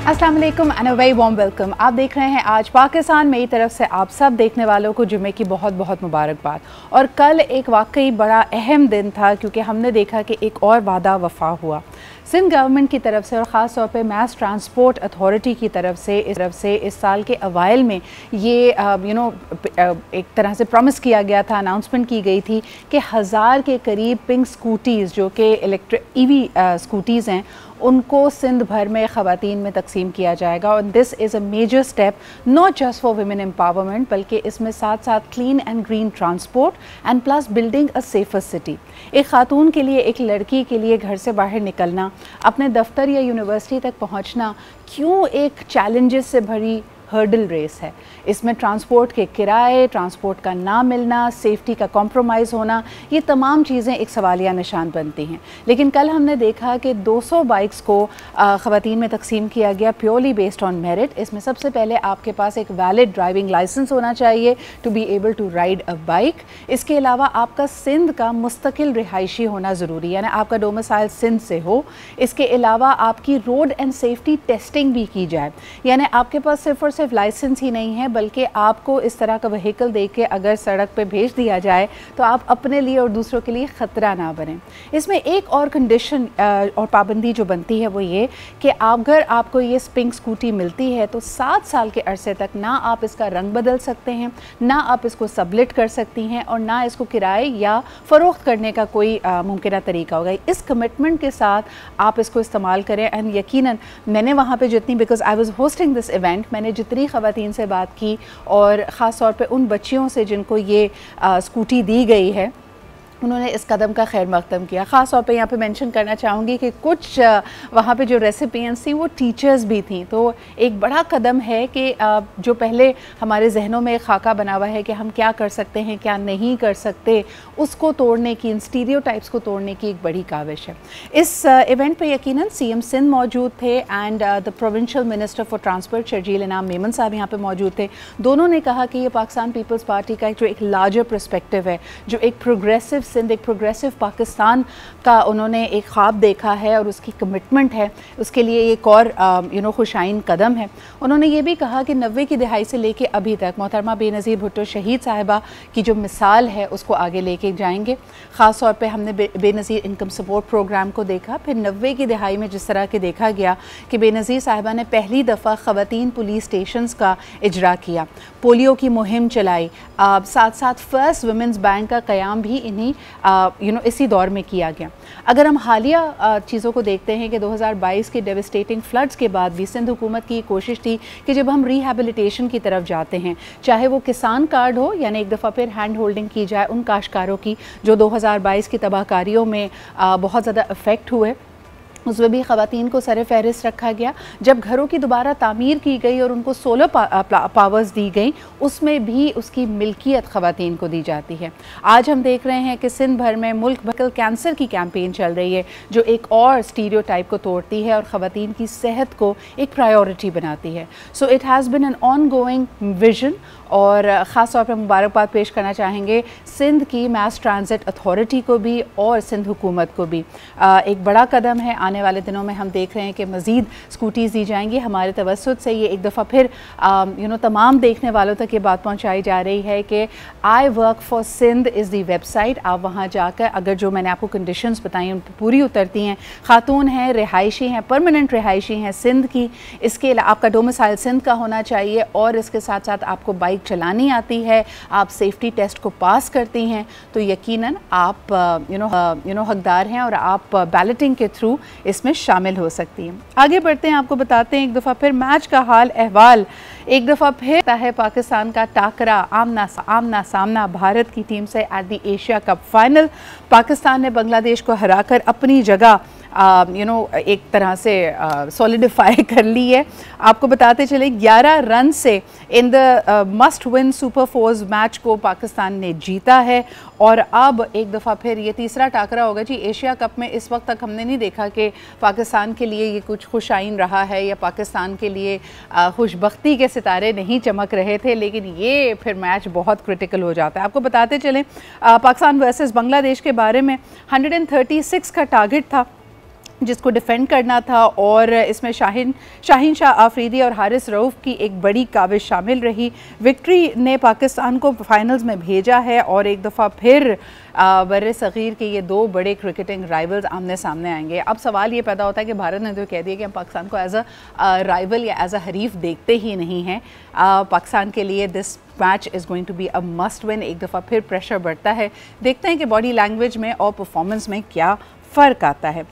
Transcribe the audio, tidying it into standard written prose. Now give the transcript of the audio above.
अस्सलाम वालेकुम and a very warm welcome. आप देख रहे हैं आज पाकिस्तान। मेरी तरफ से आप सब देखने वालों को जुम्मे की बहुत बहुत मुबारकबाद। और कल एक वाकई बड़ा अहम दिन था क्योंकि हमने देखा कि एक और वादा वफा हुआ। सिंध गवर्नमेंट की तरफ से और ख़ास तौर पे मास ट्रांसपोर्ट अथॉरिटी की तरफ से इस साल के अवाइल में ये एक तरह से प्रॉमिस किया गया था, अनाउंसमेंट की गई थी कि 1000 के करीब पिंक स्कूटीज़ जो कि इलेक्ट्रिक ईवी स्कूटीज़ हैं उनको सिंध भर में ख़वातीन में तकसीम किया जाएगा। और this is a major step not just for women empowerment बल्कि इसमें साथ साथ clean and green transport and plus building a safer city. एक ख़ातून के लिए, एक लड़की के लिए घर से बाहर निकलना, अपने दफ्तर या यूनिवर्सिटी तक पहुंचना क्यों एक चैलेंजेस से भरी हर्डल रेस है। इसमें ट्रांसपोर्ट के किराए, ट्रांसपोर्ट का ना मिलना, सेफ्टी का कॉम्प्रोमाइज़ होना, ये तमाम चीज़ें एक सवालिया निशान बनती हैं। लेकिन कल हमने देखा कि 200 बाइक्स को ख़वातीन में तकसीम किया गया प्योरली बेस्ड ऑन मेरिट। इसमें सबसे पहले आपके पास एक वैलिड ड्राइविंग लाइसेंस होना चाहिए to be able to ride a bike. इसके अलावा आपका सिंध का मुस्तकिल रिहायशी होना ज़रूरी, यानी आपका डोमिसाइल सिंध से हो। इसके अलावा आपकी रोड एंड सेफ्टी टेस्टिंग भी की जाए, यानी आपके पास सिर्फ और सिर्फ लाइसेंस ही नहीं है बल्कि आपको इस तरह का व्हीकल दे के अगर सड़क पे भेज दिया जाए तो आप अपने लिए और दूसरों के लिए ख़तरा ना बने। इसमें एक और कंडीशन और पाबंदी जो बनती है वो ये कि अगर आपको ये पिंक स्कूटी मिलती है तो 7 साल के अरसे तक ना आप इसका रंग बदल सकते हैं, ना आप इसको सबलेट कर सकती हैं और ना इसको किराए या फ़रोख्त करने का कोई मुमकिन तरीका होगा। इस कमिटमेंट के साथ आप इसको इस्तेमाल करें। एंड यकीनन मैंने वहाँ पे जितनी, because I was hosting this event, मैंने जितनी ख़वातीन से बात की और ख़ास तौर पे उन बच्चियों से जिनको ये स्कूटी दी गई है, उन्होंने इस कदम का खैर मकदम किया। ख़ास तौर पे यहाँ पे मेंशन करना चाहूँगी कि कुछ वहाँ पे जो रेसिपिएंट्स थी वो टीचर्स भी थी। तो एक बड़ा कदम है कि जो पहले हमारे जहनों में एक खाका बना हुआ है कि हम क्या कर सकते हैं क्या नहीं कर सकते, उसको तोड़ने की, इन स्टीरियोटाइप्स को तोड़ने की एक बड़ी काविश है। इस इवेंट पे यकीनन सीएम सिंध मौजूद थे and the provincial minister for transport Sharjeel इनाम मेमन साहब यहाँ पे मौजूद थे। दोनों ने कहा कि ये पाकिस्तान पीपल्स पार्टी का जो एक लार्जर पर्सपेक्टिव है, जो एक प्रोग्रेसिव सिंध, एक प्रोग्रेसिव पाकिस्तान का उन्होंने एक ख्वाब देखा है और उसकी कमिटमेंट है, उसके लिए एक और खुशाइन कदम है। उन्होंने ये भी कहा कि 90 की दहाई से लेके अभी तक मोहतरमा बेनज़ीर भुट्टो शहीद साहिबा की जो मिसाल है उसको आगे लेके जाएंगे। ख़ास तौर पे हमने बेनज़ीर इनकम सपोर्ट प्रोग्राम को देखा, फिर 90 की दहाई में जिस तरह के देखा गया कि बेनज़ीर साहिबा ने पहली दफ़ा ख़वातीन पुलिस स्टेशंस का इजरा किया, पोलियो की मुहिम चलाई, साथ साथ फर्स्ट वुमेंस बैंक का क़याम भी इन्हीं इसी दौर में किया गया। अगर हम हालिया चीज़ों को देखते हैं कि 2022 के डेविस्टेटिंग फ्लड्स के बाद भी सिंध हुकूमत की कोशिश थी कि जब हम रिहैबिलिटेशन की तरफ जाते हैं, चाहे वो किसान कार्ड हो, यानी एक दफ़ा फिर हैंड होल्डिंग की जाए उन काश्तकारों की जो 2022 की तबाहकारियों में बहुत ज़्यादा अफेक्ट हुए, उसमें भी ख़वातीन को सर फहरिस्त रखा गया। जब घरों की दोबारा तामीर की गई और उनको सोलर पावर्स दी गई, उसमें भी उसकी मिल्कियत ख़वातीन को दी जाती है। आज हम देख रहे हैं कि सिंध भर में मुल्क भर कैंसर की कैंपेन चल रही है जो एक और स्टीरियोटाइप को तोड़ती है और ख़वातीन की सेहत को एक प्रायोरिटी बनाती है। So it has been an on going vision और ख़ास तौर पर मुबारकबाद पेश करना चाहेंगे सिंध की मास ट्रांजिट अथॉरिटी को भी और सिंध हुकूमत को भी। एक बड़ा कदम है। आने वाले दिनों में हम देख रहे हैं कि मज़ीद स्कूटीज़ दी जाएंगी। हमारे तवस्सुत से ये एक दफ़ा फिर तमाम देखने वालों तक ये बात पहुंचाई जा रही है कि I work for Sindh is the website. आप वहाँ जाकर अगर जो मैंने आपको कंडीशंस बताई उन पर पूरी उतरती हैं, खातून हैं, रिहायशी हैं, परमानेंट रिहायशी हैं सिंध की, इसके अलावा आपका डोमिसाइल सिंध का होना चाहिए और इसके साथ साथ आपको बाइक चलानी आती है, आप सेफ्टी टेस्ट को पास करती हैं, तो यकीनन आप हकदार हैं और आप बैलेटिंग के थ्रू इसमें शामिल हो सकती हैं। आगे बढ़ते हैं, आपको बताते हैं एक दफ़ा फिर मैच का हाल अहवाल। एक दफ़ा फिर है पाकिस्तान का टाकरा, आमना सामना भारत की टीम से at the Asia cup final. Pakistan ने बांग्लादेश को हराकर अपनी जगह एक तरह से सॉलिडिफाई कर ली है। आपको बताते चले 11 रन से in the must win super force match को पाकिस्तान ने जीता है और अब एक दफ़ा फिर ये तीसरा टाकरा होगा जी एशिया कप में। इस वक्त तक हमने नहीं देखा कि पाकिस्तान के लिए ये कुछ खुशाइन रहा है या पाकिस्तान के लिए खुशबख्ती के सितारे नहीं चमक रहे थे, लेकिन ये फिर मैच बहुत क्रिटिकल हो जाता है। आपको बताते चलें पाकिस्तान वर्सेस बांग्लादेश के बारे में 136 का टारगेट था जिसको डिफेंड करना था, और इसमें शाहीन शाह आफरीदी और हारिस रऊफ़ की एक बड़ी काविश शामिल रही। विक्ट्री ने पाकिस्तान को फाइनल्स में भेजा है और एक दफ़ा फिर बर्रे सग़ीर के ये दो बड़े क्रिकेटिंग राइवल्स आमने सामने आएंगे। अब सवाल ये पैदा होता है कि भारत ने तो कह दिया कि हम पाकिस्तान को एज अ राइवल या एज अ हरीफ देखते ही नहीं हैं। पाकिस्तान के लिए this match is going to be a must win. एक दफ़ा फिर प्रेशर बढ़ता है। देखते हैं कि बॉडी लैंग्वेज में और परफॉर्मेंस में क्या फ़र्क आता है।